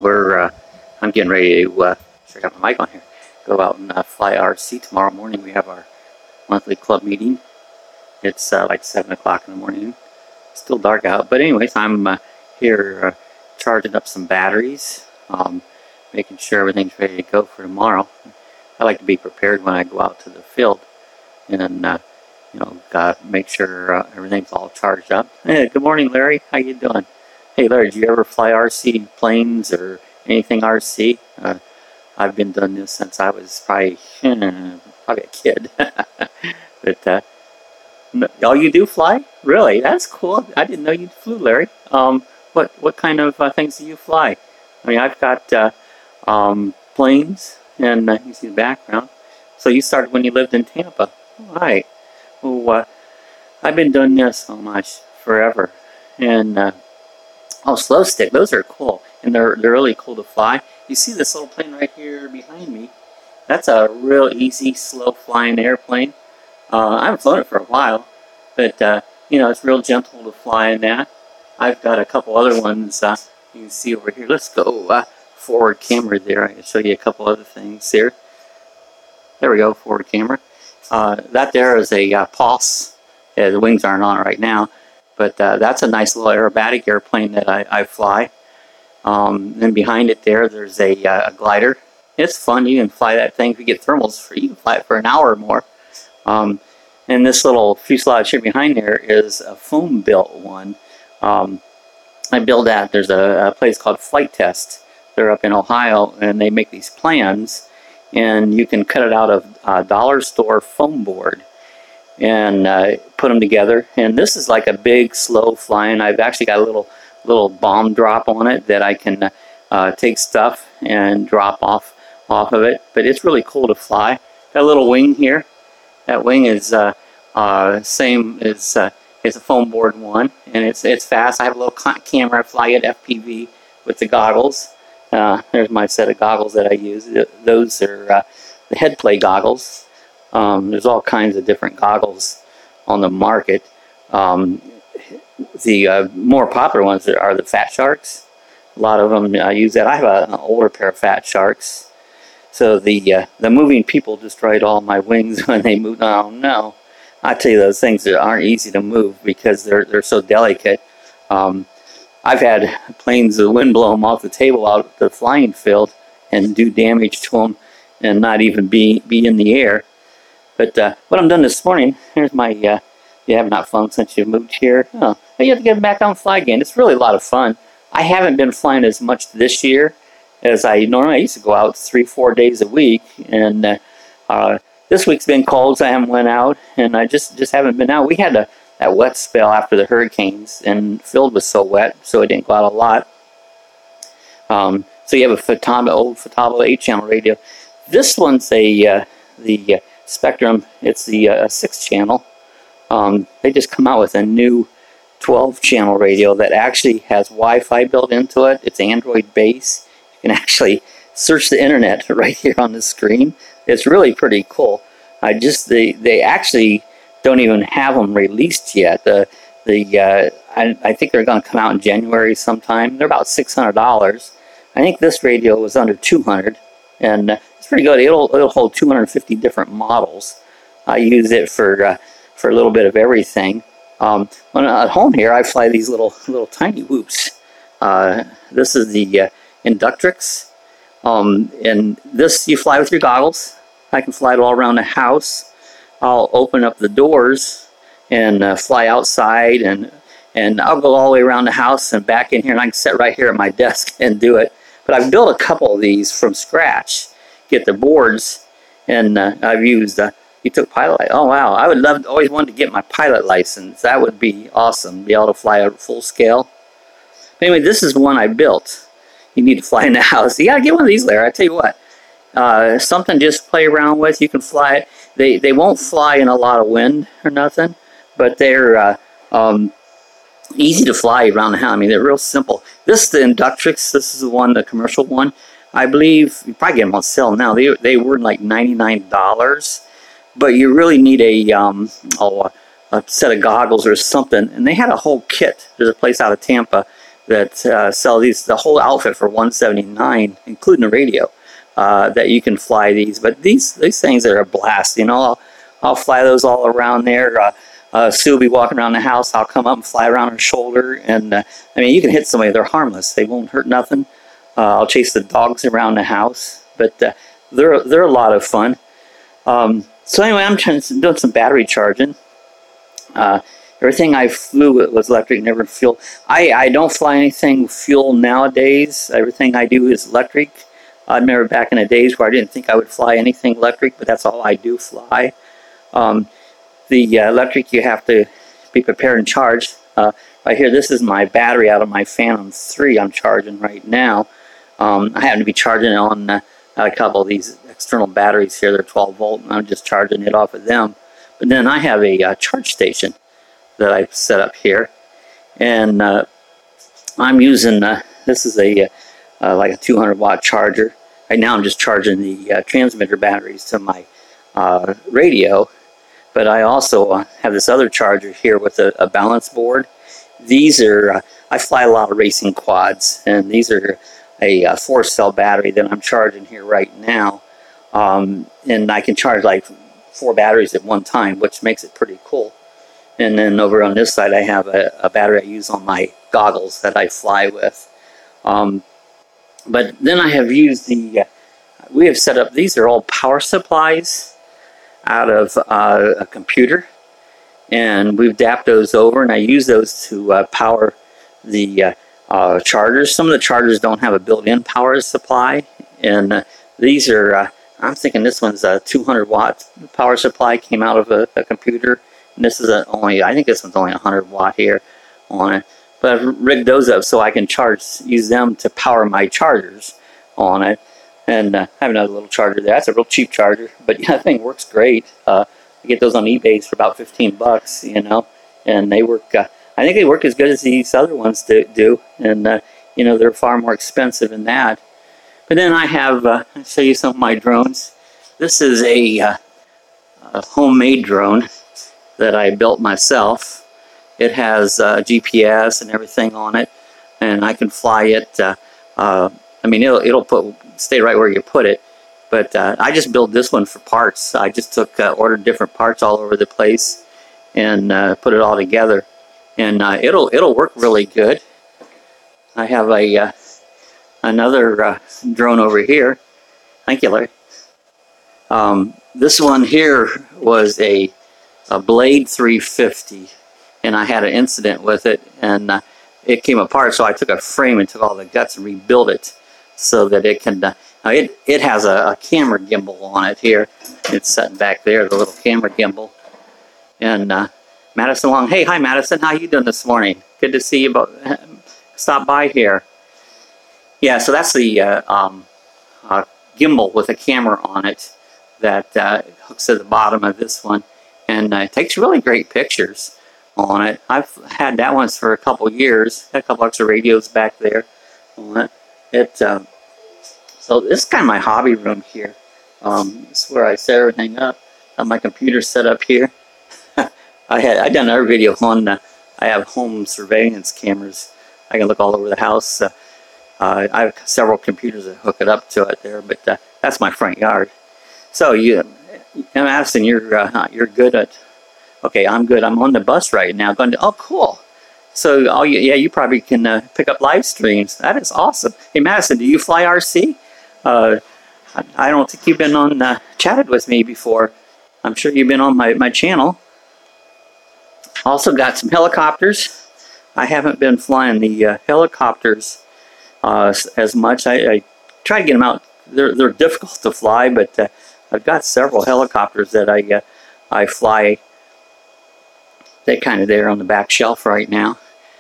I'm getting ready to, I got my mic on here, go out and fly RC tomorrow morning. We have our monthly club meeting. It's like 7 o'clock in the morning. It's still dark out, but anyways, I'm here charging up some batteries, making sure everything's ready to go for tomorrow. I like to be prepared when I go out to the field, and make sure everything's all charged up. Hey, good morning, Larry. How you doing? Hey, Larry, do you ever fly RC planes or anything RC? I've been doing this since I was probably a kid. But oh, you do fly? Really? That's cool. I didn't know you flew, Larry. What kind of things do you fly? I mean, I've got planes, and you can see the background. So you started when you lived in Tampa. All right. Well, I've been doing this forever, and oh, slow stick. Those are cool, and they're really cool to fly. You see this little plane right here behind me? That's a real easy, slow flying airplane. I haven't flown it for a while, but it's real gentle to fly in that. I've got a couple other ones you can see over here. Let's go forward camera there. I can show you a couple other things here. There we go, forward camera. That there is a Pulse. Yeah, the wings aren't on it right now, but that's a nice little aerobatic airplane that I fly. And behind it there's a glider. It's fun. You can fly that thing. If you get thermals free, you can fly it for an hour or more. And this little fuselage here behind there is a foam built one. I build that. There's a place called Flight Test. They're up in Ohio, and they make these plans, and you can cut it out of dollar store foam board and put them together. And this is like a big, slow flying. I've actually got a little bomb drop on it that I can take stuff and drop off of it. But it's really cool to fly. Got a little wing here. That wing is same as it's a foam board one, and it's fast. I have a little camera. I fly at FPV with the goggles. There's my set of goggles that I use. Those are the head play goggles. There's all kinds of different goggles on the market. The more popular ones are the Fat Sharks. A lot of them use that. I have an older pair of Fat Sharks. So the moving people destroyed all my wings when they moved. Oh no! I tell you, those things that aren't easy to move because they're so delicate. I've had planes, the wind blow them off the table out the flying field and do damage to them, and not even be in the air. But what I'm doing this morning, here's my. You have not flown since you moved here. Oh, you have to get back out and fly again. It's really a lot of fun. I haven't been flying as much this year as I normally. I used to go out 3-4 days a week, and this week's been cold, so I haven't went out, and I just haven't been out. We had that wet spell after the hurricanes, and field was so wet, so it didn't go out a lot. So you have a old Fotabo 8-channel radio. This one's the Spectrum. It's the 6-channel. They just come out with a new 12-channel radio that actually has Wi-Fi built into it. It's Android based. You can actually search the internet right here on the screen. It's really pretty cool. They actually don't even have them released yet. I think they're going to come out in January sometime. They're about $600. I think this radio was under $200, and it's pretty good. It'll hold 250 different models. I use it for a little bit of everything. When at home here, I fly these little tiny whoops. This is the Inductrix, and this you fly with your goggles. I can fly it all around the house. I'll open up the doors and fly outside, and I'll go all the way around the house and back in here, and I can sit right here at my desk and do it. But I've built a couple of these from scratch. Get the boards, and I've used. You took pilot. Oh wow! I would always wanted to get my pilot license. That would be awesome. Be able to fly at full scale. Anyway, this is one I built. You need to fly in the house. You gotta get one of these, Larry. I tell you what. Something just to play around with. You can fly it. They won't fly in a lot of wind or nothing, but they're easy to fly around the house. I mean, they're real simple. This is the Inductrix. This is the one, the commercial one. I believe you probably get them on sale now. They were like $99. But you really need a set of goggles or something. And they had a whole kit. There's a place out of Tampa that sell the whole outfit for $179, including the radio. That you can fly these, but these things are a blast. You know, I'll fly those all around there. Sue will be walking around the house. I'll come up and fly around her shoulder, and I mean, you can hit somebody; they're harmless. They won't hurt nothing. I'll chase the dogs around the house, but they're a lot of fun. So anyway, I'm doing some battery charging. Everything I flew was electric, never fuel. I don't fly anything fuel nowadays. Everything I do is electric. I remember back in the days where I didn't think I would fly anything electric, but that's all I do fly. The electric, you have to be prepared and charge. Right here, this is my battery out of my Phantom 3 I'm charging right now. I happen to be charging it on a couple of these external batteries here. They're 12 volt, and I'm just charging it off of them. But then I have a charge station that I've set up here. And I'm using, this is a like a 200 watt charger. Right now I'm just charging the transmitter batteries to my radio, but I also have this other charger here with a balance board. These are, I fly a lot of racing quads, and these are a 4-cell battery that I'm charging here right now. And I can charge like 4 batteries at one time, which makes it pretty cool. And then over on this side I have a battery I use on my goggles that I fly with. But then I have used we have set up, these are all power supplies out of a computer. And we've dapped those over, and I use those to power the chargers. Some of the chargers don't have a built-in power supply. And these are, I'm thinking this one's a 200 watt power supply, came out of a computer. And this is only, I think this one's only 100 watt here on it. But I've rigged those up so I can use them to power my chargers on it. And I have another little charger there. That's a real cheap charger, but yeah, that thing works great. I get those on eBay for about 15 bucks, you know, and they work, I think they work as good as these other ones do. And, you know, they're far more expensive than that. But then I have, I'll show you some of my drones. This is a homemade drone that I built myself. It has GPS and everything on it, and I can fly it. I mean, it'll stay right where you put it. But I just built this one for parts. I just ordered different parts all over the place and put it all together, and it'll work really good. I have another drone over here. Thank you, Larry. This one here was a Blade 350, and I had an incident with it, and it came apart, so I took a frame and took all the guts and rebuilt it so that it can, it has a camera gimbal on it here. It's sitting back there, the little camera gimbal. And Madison Long, hey, hi Madison, how you doing this morning? Good to see you, stop by here. Yeah, so that's the gimbal with a camera on it that hooks to the bottom of this one, and it takes really great pictures on it. I've had that one for a couple years. Got a couple extra radios back there on it. So this is kind of my hobby room here. This is where I set everything up. I have my computer set up here. I've done another video on I have home surveillance cameras. I can look all over the house. I have several computers that hook it up to it there, but that's my front yard. So Madison, you're good at. Okay, I'm good. I'm on the bus right now. Going to. Oh, cool. So, yeah, you probably can pick up live streams. That is awesome. Hey, Madison, do you fly RC? I don't think you've been on chatted with me before. I'm sure you've been on my channel. Also got some helicopters. I haven't been flying the helicopters as much. I try to get them out. They're difficult to fly, but I've got several helicopters that I fly. They're kind of there on the back shelf right now.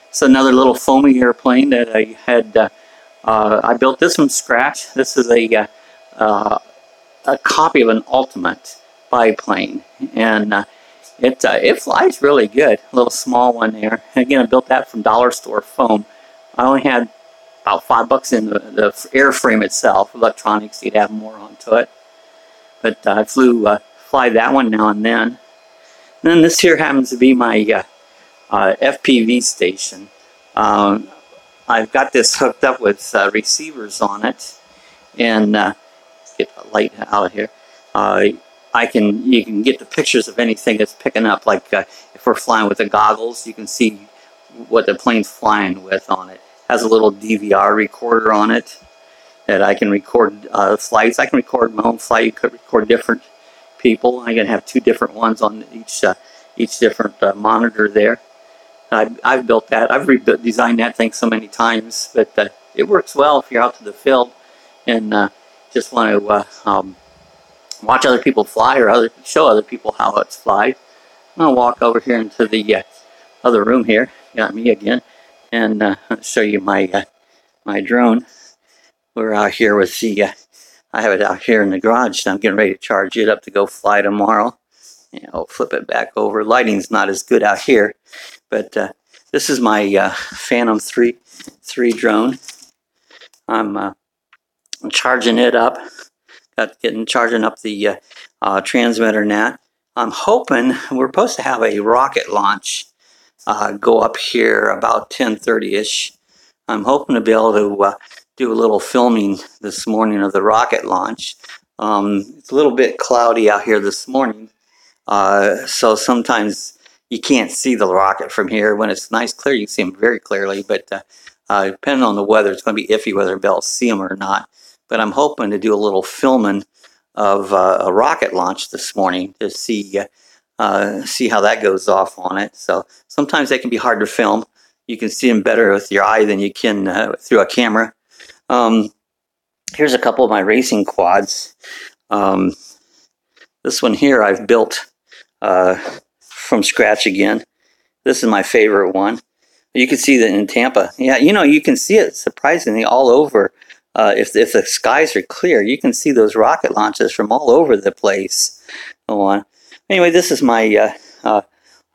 It's another little foamy airplane that I had. I built this from scratch. This is a copy of an Ultimate biplane, and it flies really good. A little small one there. Again, I built that from dollar store foam. I only had about $5 in the airframe itself. Electronics, you'd have more onto it. But I fly that one now and then. And then this here happens to be my FPV station. I've got this hooked up with receivers on it, and get the light out of here. You can get the pictures of anything that's picking up. Like if we're flying with the goggles, you can see what the plane's flying with on it. Has a little DVR recorder on it that I can record flights. I can record my own flight. You could record different people. I can have 2 different ones on each different monitor there. I've built that. I've designed that thing so many times, but it works well if you're out to the field and just want to watch other people fly or show other people how it's flied. I'm going to walk over here into the other room here. Got me again, and I'll show you my my drone. We're out here with the. I have it out here in the garage. So I'm getting ready to charge it up to go fly tomorrow. I'll flip it back over. Lighting's not as good out here, but this is my Phantom 3 drone. I'm charging it up. Charging up the transmitter net. I'm hoping we're supposed to have a rocket launch go up here about 10:30ish. I'm hoping to be able to do a little filming this morning of the rocket launch. It's a little bit cloudy out here this morning, so sometimes you can't see the rocket from here. When it's nice clear, you can see them very clearly, but depending on the weather, it's going to be iffy whether I'll be able to see them or not. But I'm hoping to do a little filming of a rocket launch this morning to see how that goes off on it. So sometimes they can be hard to film. You can see them better with your eye than you can through a camera. Here's a couple of my racing quads. This one here I've built from scratch again. This is my favorite one. You can see that in Tampa. Yeah, you can see it surprisingly all over. If the skies are clear, you can see those rocket launches from all over the place. Go on. Anyway, this is my,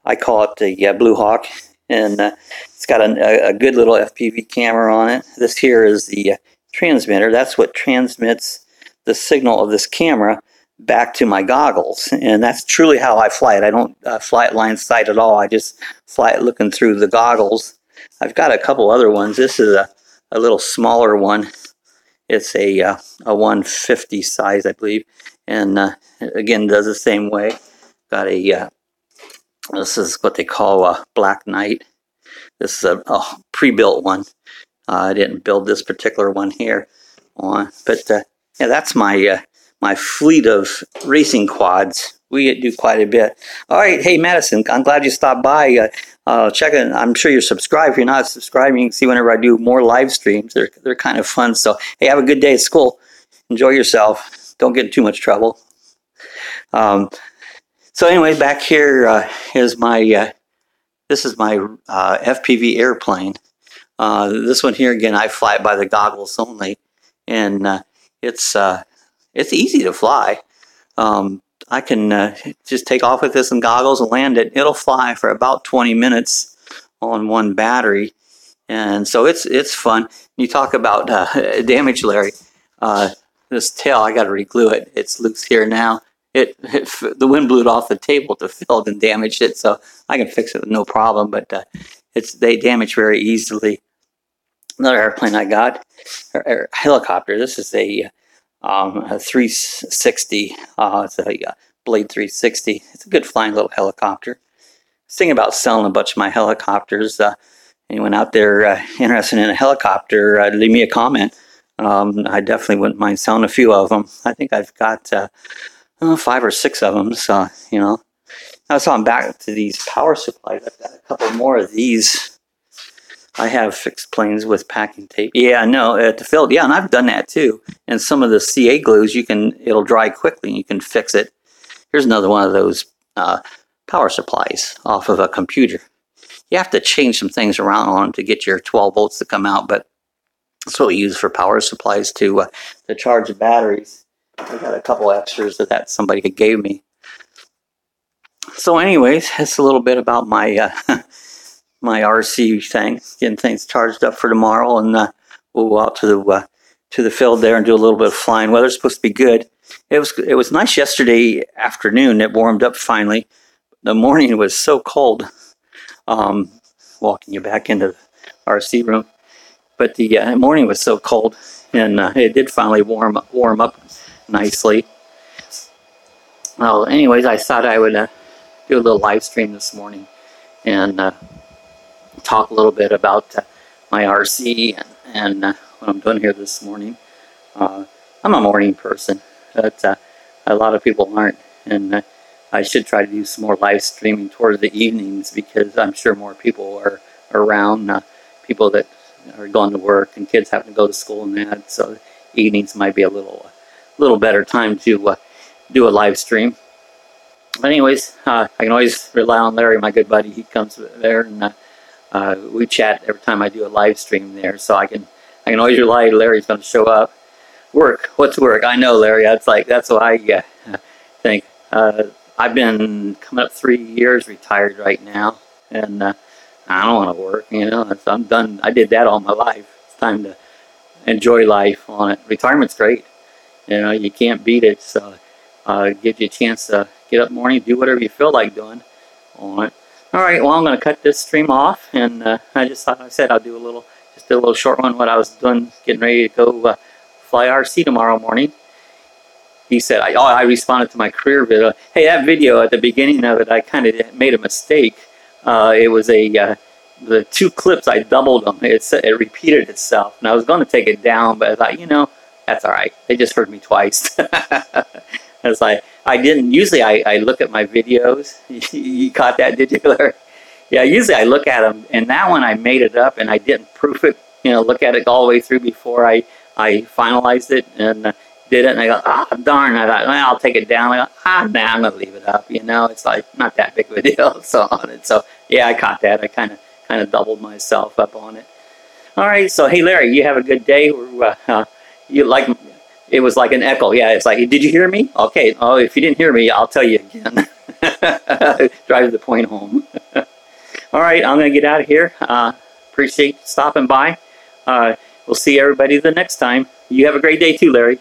I call it the Blue Hawk, and it's got a good little FPV camera on it. This here is the transmitter. That's what transmits the signal of this camera back to my goggles, and that's truly how I fly it. I don't fly it line sight at all. I just fly it looking through the goggles. I've got a couple other ones. This is a little smaller one. It's a 150 size, I believe, and again does the same way. Got a this is what they call a Black Knight. This is a pre-built one. I didn't build this particular one here, but yeah, that's my my fleet of racing quads. We do quite a bit. All right, hey Madison, I'm glad you stopped by. Check it. I'm sure you're subscribed. If you're not subscribed, you can see whenever I do more live streams. They're kind of fun. So hey, have a good day at school. Enjoy yourself. Don't get in too much trouble. So anyway, back here is my this is my FPV airplane. This one here again, I fly it by the goggles only, and it's easy to fly. I can just take off with this and goggles and land it. It'll fly for about 20 minutes on one battery, and so it's fun. You talk about damage, Larry. This tail, I got to reglue it. It's loose here now. The wind blew it off the table to fill and damaged it, so I can fix it with no problem. But they damage very easily. Another airplane I got, a helicopter. This is a 360. It's a Blade 360. It's a good flying little helicopter. I was thinking about selling a bunch of my helicopters. Anyone out there interested in a helicopter, leave me a comment. I definitely wouldn't mind selling a few of them. I think I've got 5 or 6 of them. So, Now, so I'm back to these power supplies. I've got a couple more of these. I have fixed planes with packing tape. Yeah, no, at the field. Yeah, and I've done that too. And some of the CA glues, it'll dry quickly and you can fix it. Here's another one of those power supplies off of a computer. You have to change some things around on them to get your 12 volts to come out, but that's what we use for power supplies to charge the batteries. I got a couple extras of that somebody gave me. So anyways, that's a little bit about my my RC thing, getting things charged up for tomorrow, and we'll go out to the field there and do a little bit of flying. Weather's supposed to be good. It was nice yesterday afternoon. It warmed up finally. The morning was so cold. Walking you back into the RC room. But the morning was so cold, and it did finally warm up nicely. Well, anyways, I thought I would do a little live stream this morning and talk a little bit about my RC and what I'm doing here this morning. I'm a morning person, but a lot of people aren't, and I should try to do some more live streaming towards the evenings because I'm sure more people are around, people that are going to work and kids having to go to school and that, so evenings might be a little better time to do a live stream. But anyways, I can always rely on Larry, my good buddy. He comes there, and we chat every time I do a live stream there, so I can always rely Larry's going to show up. Work, what's work? I know, Larry. That's what I think. I've been coming up 3 years retired right now, and I don't want to work. You know, I'm done. I did that all my life. It's time to enjoy life on it. Retirement's great. You know, you can't beat it. So gives you a chance to get up in the morning, do whatever you feel like doing on it. All right. Well, I'm going to cut this stream off, and I just thought I said I'll do just a little short one. What I was doing, getting ready to go fly RC tomorrow morning. He said, I responded to my career video. Hey, that video at the beginning of it, I kind of made a mistake. It was the two clips, I doubled them. It repeated itself. And I was going to take it down, but I thought, you know, that's all right. They just heard me twice. It's like, usually I look at my videos. You caught that, did you, Larry? Yeah, usually I look at them. And that one I made it up and I didn't proof it, you know, look at it all the way through before I finalized it and did it, and I go, darn, I thought, well, I'll take it down. I go, nah, I'm going to leave it up, you know, it's like not that big of a deal, so on it. So, yeah, I caught that. I kind of doubled myself up on it. All right, so, hey, Larry, you have a good day. It was like an echo. Yeah, it's like, did you hear me? Okay, oh, if you didn't hear me, I'll tell you again. Drive the point home. All right, I'm going to get out of here. Appreciate stopping by. We'll see everybody the next time. You have a great day too, Larry.